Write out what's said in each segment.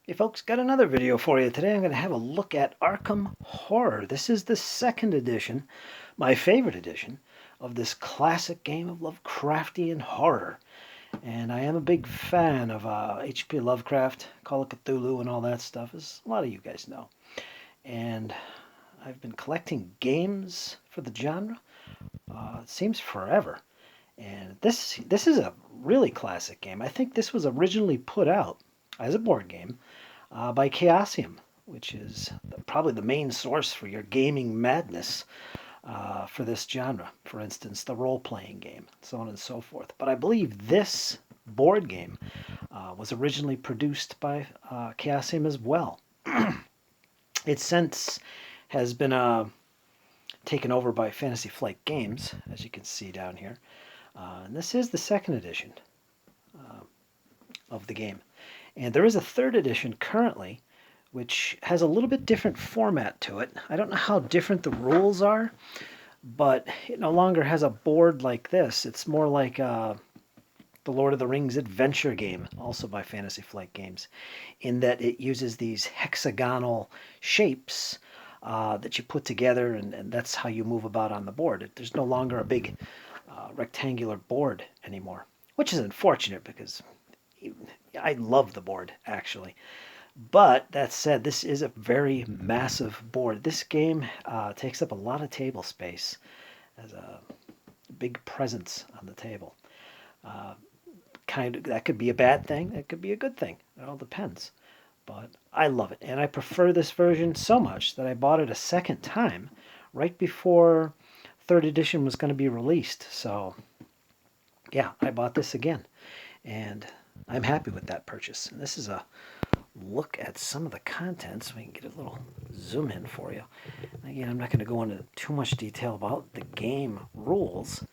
Hey folks, got another video for you. Today I'm going to have a look at Arkham Horror. This is the second edition, my favorite edition, of this classic game of Lovecraftian horror. And I am a big fan of H.P. Lovecraft, Call of Cthulhu, and all that stuff, as a lot of you guys know. And I've been collecting games for the genre, it seems forever. And this is a really classic game. I think this was originally put out as a board game by Chaosium, which is probably the main source for your gaming madness for this genre. For instance, the role-playing game, so on and so forth. But I believe this board game was originally produced by Chaosium as well. It since has been taken over by Fantasy Flight Games, as you can see down here. And this is the second edition of the game. And there is a third edition currently, which has a little bit different format to it. I don't know how different the rules are, but it no longer has a board like this. It's more like the Lord of the Rings adventure game, also by Fantasy Flight Games, in that it uses these hexagonal shapes that you put together, and that's how you move about on the board. There's no longer a big rectangular board anymore, which is unfortunate because I love the board, actually. But that said, this is a very massive board. This game takes up a lot of table space as a big presence on the table. That could be a bad thing. That could be a good thing. It all depends. But I love it, and I prefer this version so much that I bought it a second time right before third edition was going to be released. So yeah, I bought this again, and I'm happy with that purchase. And this is a look at some of the contents. We can get a little zoom in for you. Again, I'm not going to go into too much detail about the game rules,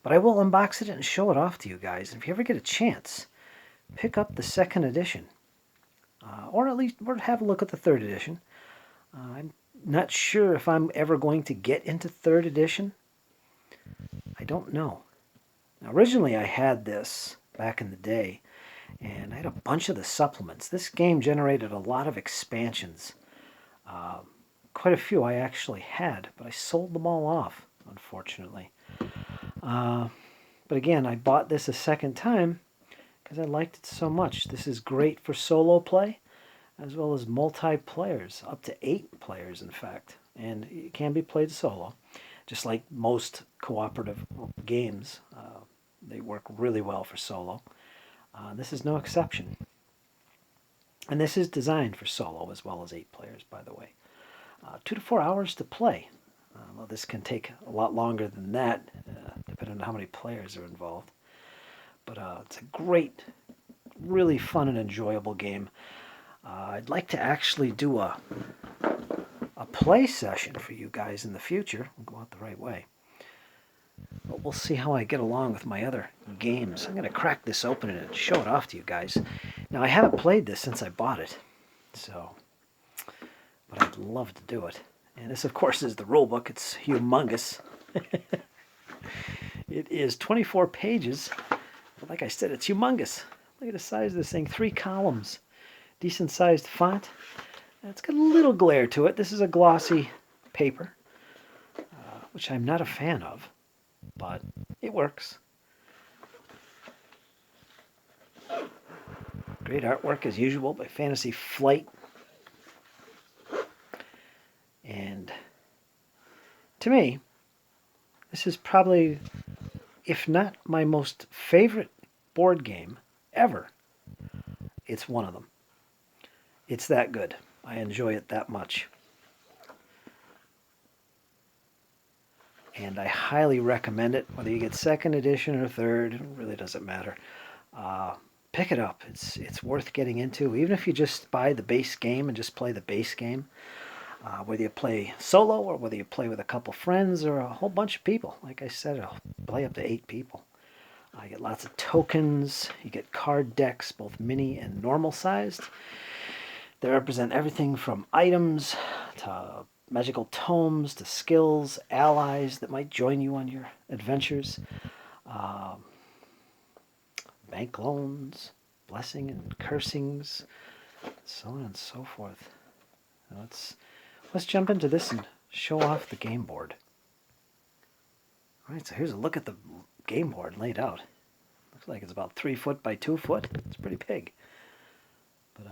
but I will unbox it and show it off to you guys. And if you ever get a chance, pick up the second edition, or at least have a look at the third edition. I'm not sure if I'm ever going to get into third edition. I don't know. Now, originally I had this back in the day, and I had a bunch of the supplements. This game generated a lot of expansions. Quite a few I actually had, but I sold them all off, unfortunately. But again, I bought this a second time because I liked it so much. This is great for solo play, as well as multiplayers, up to 8 players, in fact. And it can be played solo, just like most cooperative games. They work really well for solo. This is no exception. And this is designed for solo as well as 8 players, by the way. 2 to 4 hours to play. Well, this can take a lot longer than that, depending on how many players are involved. But it's a great, really fun and enjoyable game. I'd like to actually do a play session for you guys in the future. We'll go out the right way. But we'll see how I get along with my other games. I'm going to crack this open and show it off to you guys. Now, I haven't played this since I bought it, but I'd love to do it. And this, of course, is the rule book. It's humongous. It is 24 pages. But like I said, it's humongous. Look at the size of this thing. 3 columns. Decent-sized font. And it's got a little glare to it. This is a glossy paper, which I'm not a fan of, but it works. Great artwork as usual by Fantasy Flight. And to me, this is probably, if not my most favorite board game ever, it's one of them. It's that good. I enjoy it that much. And I highly recommend it, whether you get second edition or third, it really doesn't matter. Pick it up. It's worth getting into, even if you just buy the base game and just play the base game. Whether you play solo or whether you play with a couple friends or a whole bunch of people. Like I said, I'll play up to 8 people. You get lots of tokens. You get card decks, both mini and normal sized. They represent everything from items to magical tomes to skills, allies that might join you on your adventures, bank loans, blessing and cursings, so on and so forth. Now let's jump into this and show off the game board. All right, so here's a look at the game board laid out. Looks like it's about 3 foot by 2 foot. It's pretty big. But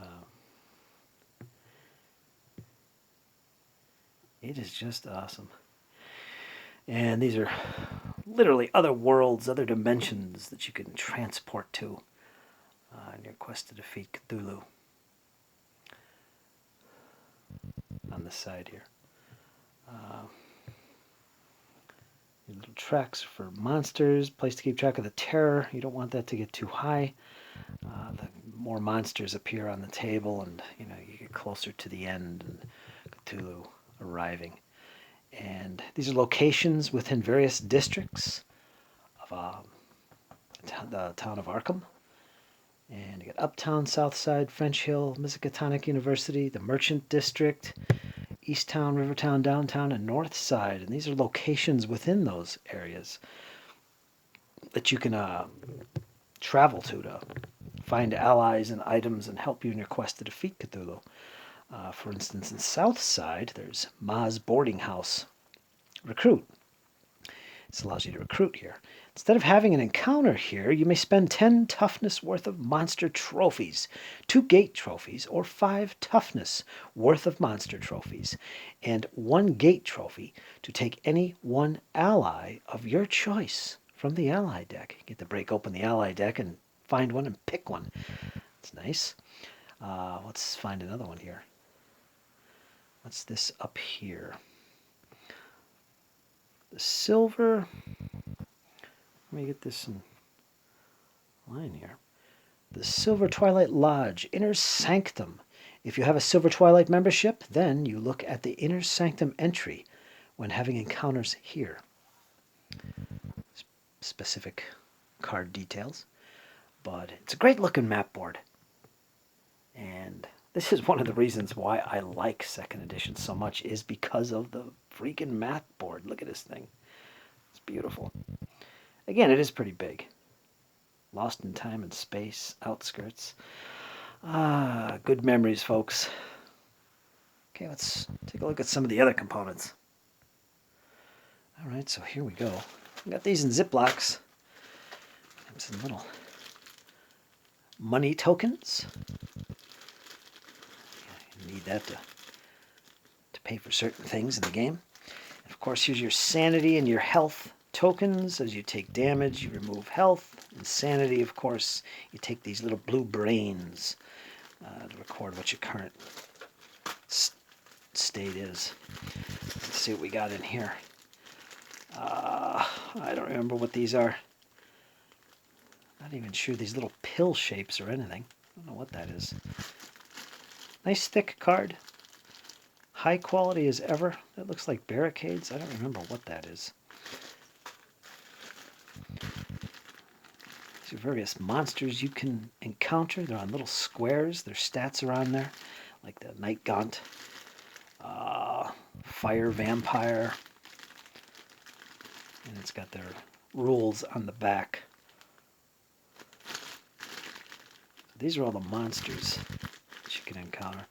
it is just awesome. And these are literally other worlds, other dimensions that you can transport to in your quest to defeat Cthulhu. On the side here. Little tracks for monsters, place to keep track of the terror. You don't want that to get too high. The more monsters appear on the table, and you get closer to the end and Cthulhu arriving. And these are locations within various districts of the town of Arkham. And you got Uptown, Southside, French Hill, Miskatonic University, the Merchant District, Easttown, Rivertown, Downtown, and North Side. And these are locations within those areas that you can travel to find allies and items and help you in your quest to defeat Cthulhu. For instance, in South Side, there's Ma's Boardinghouse Recruit. This allows you to recruit here. Instead of having an encounter here, you may spend 10 toughness worth of monster trophies, 2 gate trophies, or 5 toughness worth of monster trophies, and 1 gate trophy to take any one ally of your choice from the ally deck. You get to break open the ally deck and find one and pick one. It's nice. Let's find another one here. What's this up here? The silver... Let me get this in line here. The Silver Twilight Lodge, Inner Sanctum. If you have a Silver Twilight membership, then you look at the Inner Sanctum entry when having encounters here. Specific card details. But it's a great looking map board. And this is one of the reasons why I like 2nd edition so much, is because of the freaking map board. Look at this thing. It's beautiful. Again, it is pretty big. Lost in time and space, outskirts. Good memories, folks. Okay, let's take a look at some of the other components. All right, so here we go. We got these in Ziplocs. Some little money tokens. You need that to pay for certain things in the game. And of course, here's your sanity and your health tokens. As you take damage, you remove health. Insanity, of course, you take these little blue brains to record what your current state is. Let's see what we got in here. I don't remember what these are. Not even sure these little pill shapes or anything. I don't know what that is. Nice thick card. High quality as ever. That looks like barricades. I don't remember what that is. These are various monsters you can encounter. They're on little squares. Their stats are on there, like the Night Gaunt, Fire Vampire, and it's got their rules on the back. These are all the monsters that you can encounter.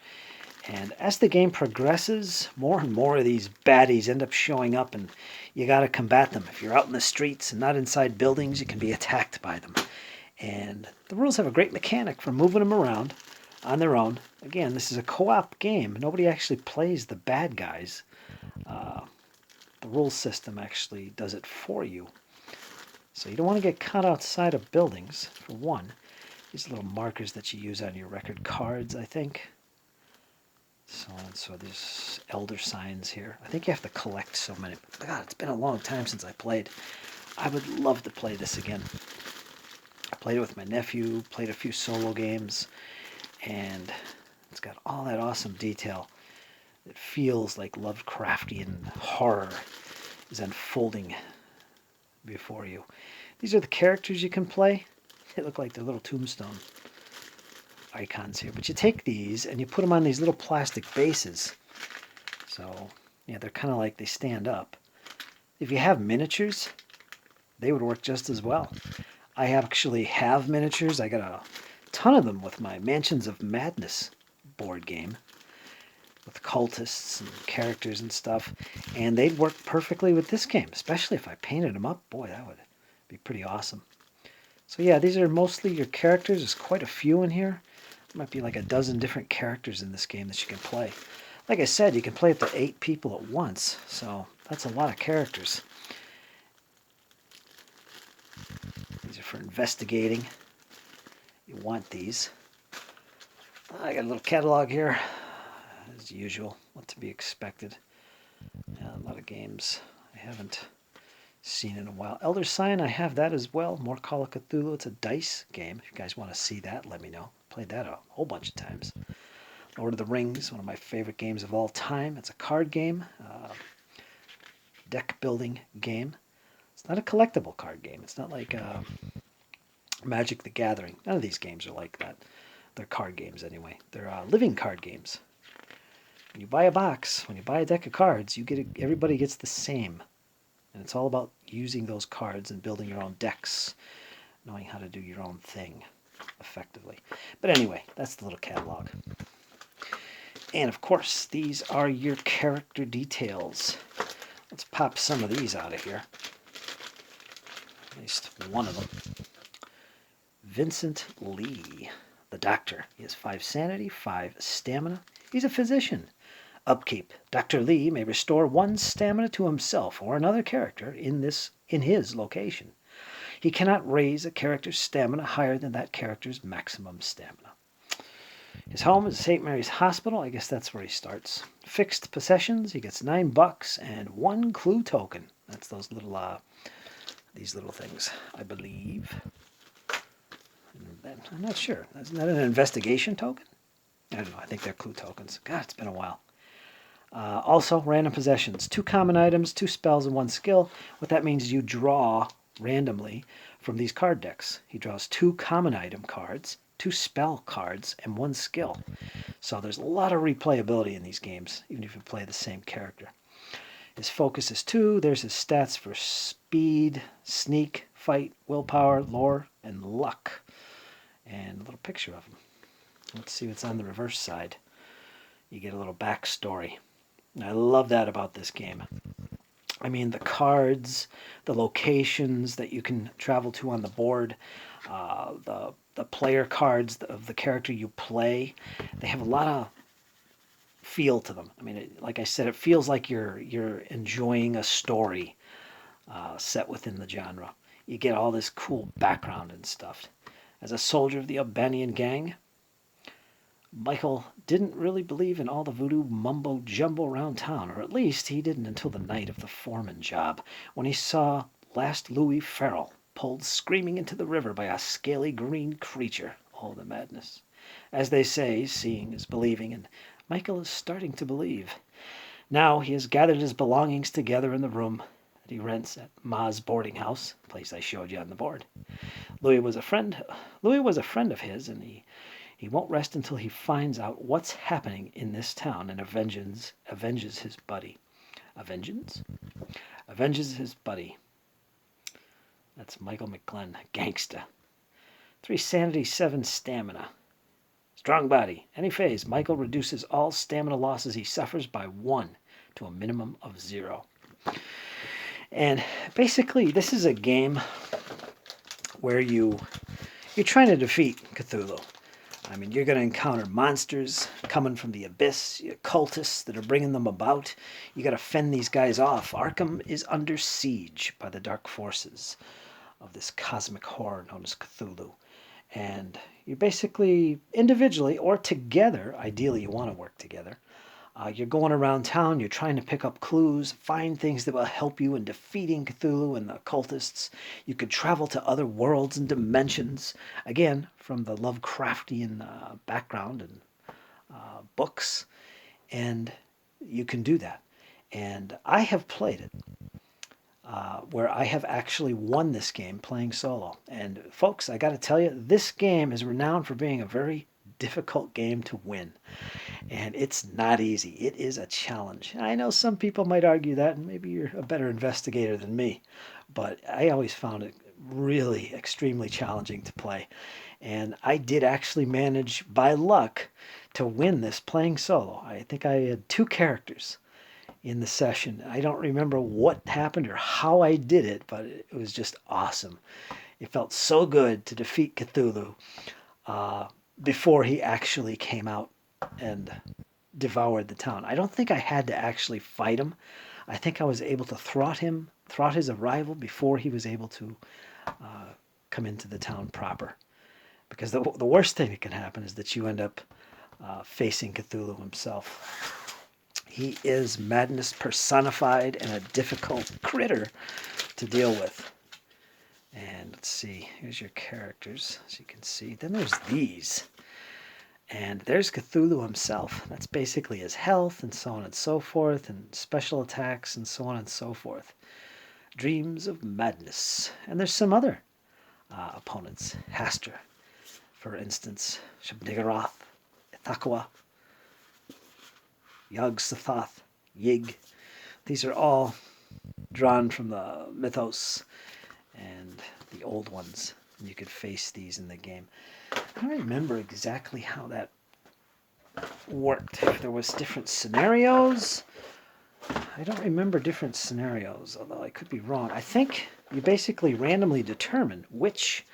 And as the game progresses, more and more of these baddies end up showing up, and you got to combat them. If you're out in the streets and not inside buildings, you can be attacked by them. And the rules have a great mechanic for moving them around on their own. Again, this is a co-op game. Nobody actually plays the bad guys. The rules system actually does it for you. So you don't want to get caught outside of buildings, for one. These little markers that you use on your record cards, I think. So on. So there's elder signs here. I think you have to collect so many. God, it's been a long time since I played. I would love to play this again. I played it with my nephew, played a few solo games, and it's got all that awesome detail. It feels like Lovecraftian horror is unfolding before you. These are the characters you can play. They look like they're little tombstone icons here. But you take these and you put them on these little plastic bases. So, yeah, they're kind of like they stand up. If you have miniatures, they would work just as well. I actually have miniatures. I got a ton of them with my Mansions of Madness board game with cultists and characters and stuff, and they'd work perfectly with this game, especially if I painted them up. Boy, that would be pretty awesome. So yeah, these are mostly your characters. There's quite a few in here. There might be like a dozen different characters in this game that you can play. Like I said, you can play up to 8 people at once, so that's a lot of characters. These are for investigating. You want these. I got a little catalog here, as usual, what to be expected. A lot of games I haven't seen in a while. Elder Sign, I have that as well. More Call of Cthulhu. It's a dice game. If you guys want to see that, let me know. Played that a whole bunch of times. Lord of the Rings, one of my favorite games of all time. It's a card game, deck building game. It's not a collectible card game. It's not like Magic the Gathering. None of these games are like that. They're card games anyway. They're living card games. When you buy a box, when you buy a deck of cards, everybody gets the same. And it's all about using those cards and building your own decks, knowing how to do your own thing effectively. But anyway, that's the little catalog. And of course, these are your character details. Let's pop some of these out of here. At least one of them. Vincent Lee, the doctor. He has 5 sanity, 5 stamina. He's a physician. Upkeep. Dr. Lee may restore 1 stamina to himself or another character in his location. He cannot raise a character's stamina higher than that character's maximum stamina. His home is St. Mary's Hospital. I guess that's where he starts. Fixed possessions. He gets $9 and 1 clue token. That's those little, these little things, I believe. I'm not sure. Isn't that an investigation token? I don't know. I think they're clue tokens. God, it's been a while. Also, random possessions. 2 common items, 2 spells, and 1 skill. What that means is you draw randomly from these card decks. He draws 2 common item cards, 2 spell cards, and 1 skill. So there's a lot of replayability in these games, even if you play the same character. His focus is 2. There's his stats for speed, sneak, fight, willpower, lore, and luck. And a little picture of him. Let's see what's on the reverse side. You get a little backstory. And I love that about this game. I mean, the cards, the locations that you can travel to on the board, the player cards of the character you play, they have a lot of feel to them. I mean, like I said, it feels like you're enjoying a story set within the genre. You get all this cool background and stuff. As a soldier of the Albanian gang, Michael didn't really believe in all the voodoo mumbo-jumbo around town, or at least he didn't until the night of the foreman job, when he saw last Louis Farrell pulled screaming into the river by a scaly green creature. Oh, the madness. As they say, seeing is believing, and Michael is starting to believe. Now he has gathered his belongings together in the room that he rents at Ma's boarding house, the place I showed you on the board. Louis was a friend of his, and he won't rest until he finds out what's happening in this town and avenges his buddy. Avenges? Avenges his buddy. That's Michael McGlenn, gangsta. 3 sanity, 7 stamina. Strong body. Any phase, Michael reduces all stamina losses he suffers by 1 to a minimum of 0. And basically, this is a game where you're trying to defeat Cthulhu. I mean, you're going to encounter monsters coming from the abyss, cultists that are bringing them about. You got to fend these guys off. Arkham is under siege by the dark forces of this cosmic horror known as Cthulhu. And you basically, individually or together, ideally you want to work together, you're going around town, you're trying to pick up clues, find things that will help you in defeating Cthulhu and the cultists. You could travel to other worlds and dimensions, again, from the Lovecraftian background and books, and you can do that. And I have played it, where I have actually won this game playing solo. And folks, I got to tell you, this game is renowned for being a very difficult game to win. And it's not easy. It is a challenge. I know some people might argue that, and maybe you're a better investigator than me, but I always found it really extremely challenging to play. And I did actually manage, by luck, to win this playing solo. I think I had 2 characters in the session. I don't remember what happened or how I did it, but it was just awesome. It felt so good to defeat Cthulhu before he actually came out and devoured the town. I don't think I had to actually fight him. I think I was able to thwart his arrival before he was able to come into the town proper. Because the worst thing that can happen is that you end up facing Cthulhu himself. He is madness personified and a difficult critter to deal with. And let's see, here's your characters, as you can see. Then there's these. And there's Cthulhu himself. That's basically his health and so on and so forth, and special attacks and so on and so forth. Dreams of Madness. And there's some other opponents. Hastur, for instance. Shub-Niggurath, Ithaqua, Yog-Sothoth, Yig. These are all drawn from the mythos and the old ones. And you could face these in the game. I don't remember exactly how that worked. If there was different scenarios. I don't remember different scenarios, although I could be wrong. I think you basically randomly determine which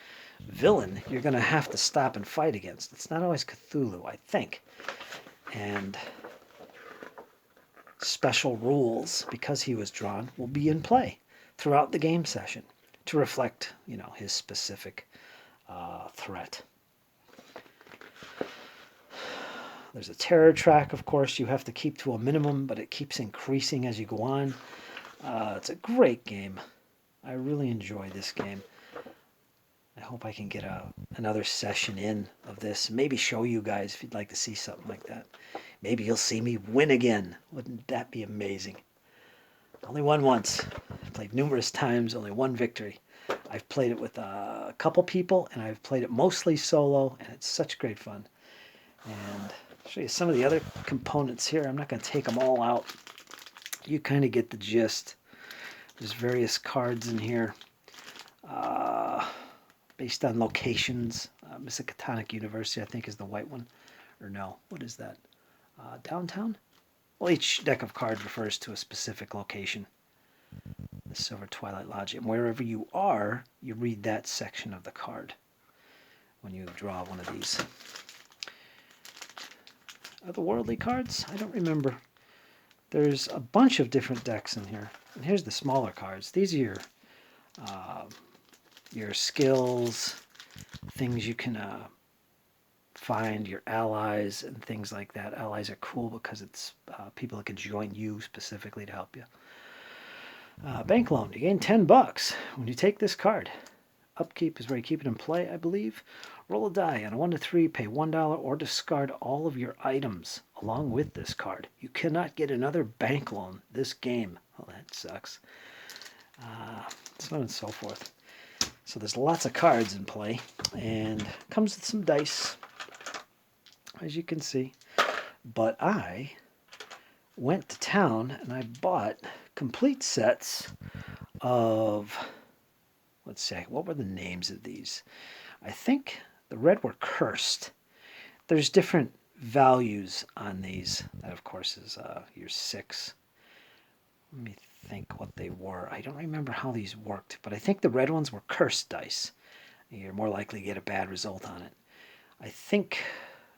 villain you're going to have to stop and fight against. It's not always Cthulhu, I think. And special rules, because he was drawn, will be in play throughout the game session to reflect, his specific threat. There's a terror track, of course, you have to keep to a minimum, but it keeps increasing as you go on. It's a great game. I really enjoy this game. I hope I can get another session in of this. Maybe show you guys if you'd like to see something like that. Maybe you'll see me win again. Wouldn't that be amazing? Only won once. I've played numerous times, only one victory. I've played it with a couple people, and I've played it mostly solo, and it's such great fun. And I'll show you some of the other components here. I'm not going to take them all out. You kind of get the gist. There's various cards in here based on locations. Miskatonic University, I think, is the white one. Or no, what is that? Downtown? Well, each deck of cards refers to a specific location. The Silver Twilight Lodge. And wherever you are, you read that section of the card when you draw one of these. Otherworldly cards? I don't remember. There's a bunch of different decks in here. And here's the smaller cards. These are your skills, things you can find, your allies, and things like that. Allies are cool because it's people that can join you specifically to help you. Bank loan. You gain $10 when you take this card. Upkeep is where you keep it in play, I believe. Roll a die. On a 1 to 3, pay $1 or discard all of your items along with this card. You cannot get another bank loan this game. Oh, that sucks. So on and so forth. So there's lots of cards in play, and comes with some dice, as you can see. But I went to town and I bought complete sets of, let's see, what were the names of these? I think the red were cursed. There's different values on these. That, of course, is your 6. Let me think what they were. I don't remember how these worked, but I think the red ones were cursed dice. You're more likely to get a bad result on it. I think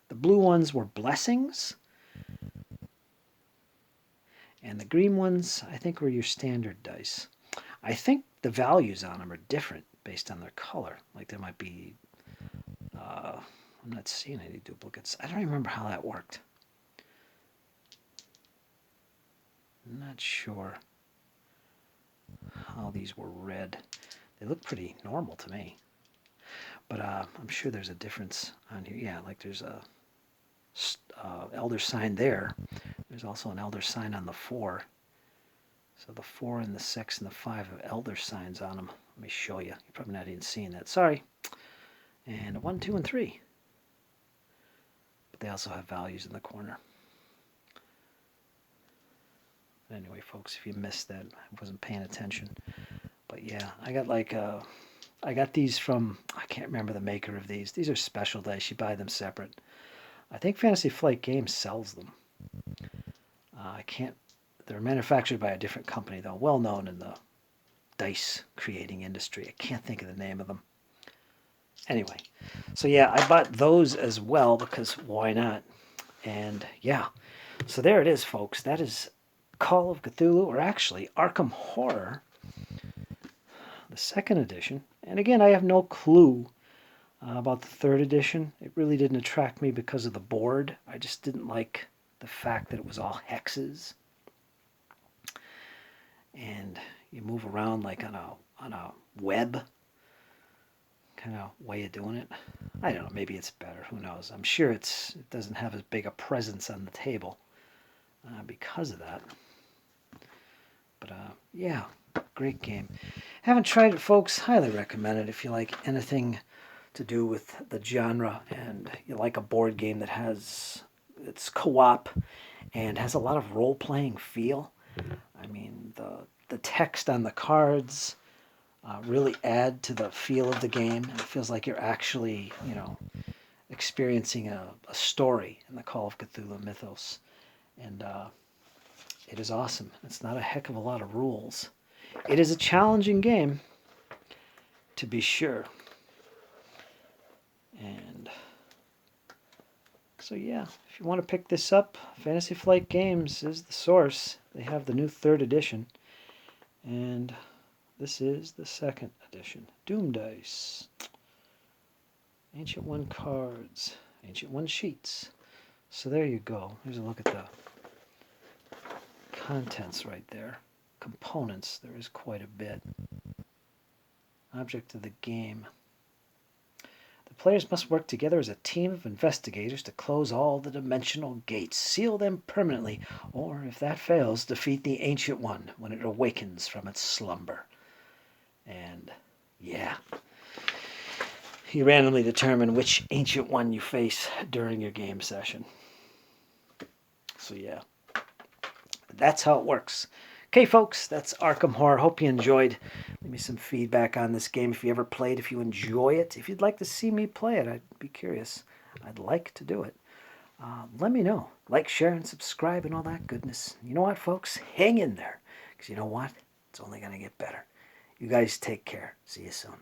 the blue ones were blessings, and the green ones, I think, were your standard dice. I think the values on them are different based on their color. Like there might be, I'm not seeing any duplicates. I don't remember how that worked. I'm not sure how these were read. They look pretty normal to me. But I'm sure there's a difference on here. Yeah, like there's a elder sign there. There's also an elder sign on the 4. So the 4 and the 6 and the 5 have elder signs on them. Let me show you. You're probably not even seeing that. Sorry. And a 1, 2, and 3. But they also have values in the corner. Anyway, folks, if you missed that, I wasn't paying attention. But yeah, I got like I got these from, I can't remember the maker of these. These are special dice. You buy them separate. I think Fantasy Flight Games sells them. I can't, they're manufactured by a different company, though, well known in the dice creating industry. I can't think of the name of them. Anyway, so yeah, I bought those as well because why not? And yeah, so there it is, folks. That is Call of Cthulhu, or actually Arkham Horror, the second edition. And again, I have no clue about the third edition. It really didn't attract me because of the board. I just didn't like the fact that it was all hexes. And you move around like on a web kind of way of doing it. I don't know, maybe it's better, who knows. I'm sure it doesn't have as big a presence on the table because of that. But yeah, great game. Haven't tried it, folks. Highly recommend it if you like anything to do with the genre and you like a board game that has, it's co-op and has a lot of role-playing feel. I mean, the text on the cards really add to the feel of the game. It feels like you're actually, experiencing a story in the Call of Cthulhu mythos. And it is awesome. It's not a heck of a lot of rules. It is a challenging game, to be sure. And so yeah, if you want to pick this up, Fantasy Flight Games is the source. They have the new third edition. And this is the second edition. Doom Dice. Ancient One cards. Ancient One sheets. So there you go. Here's a look at the contents right there. Components. There is quite a bit. Object of the game. The players must work together as a team of investigators to close all the dimensional gates, seal them permanently, or, if that fails, defeat the Ancient One when it awakens from its slumber. And, yeah, you randomly determine which Ancient One you face during your game session. So, yeah, that's how it works. Okay, folks, that's Arkham Horror. Hope you enjoyed. Leave me some feedback on this game if you ever played, if you enjoy it. If you'd like to see me play it, I'd be curious. I'd like to do it. Let me know. Like, share, and subscribe and all that goodness. You know what, folks? Hang in there. Because you know what? It's only going to get better. You guys take care. See you soon.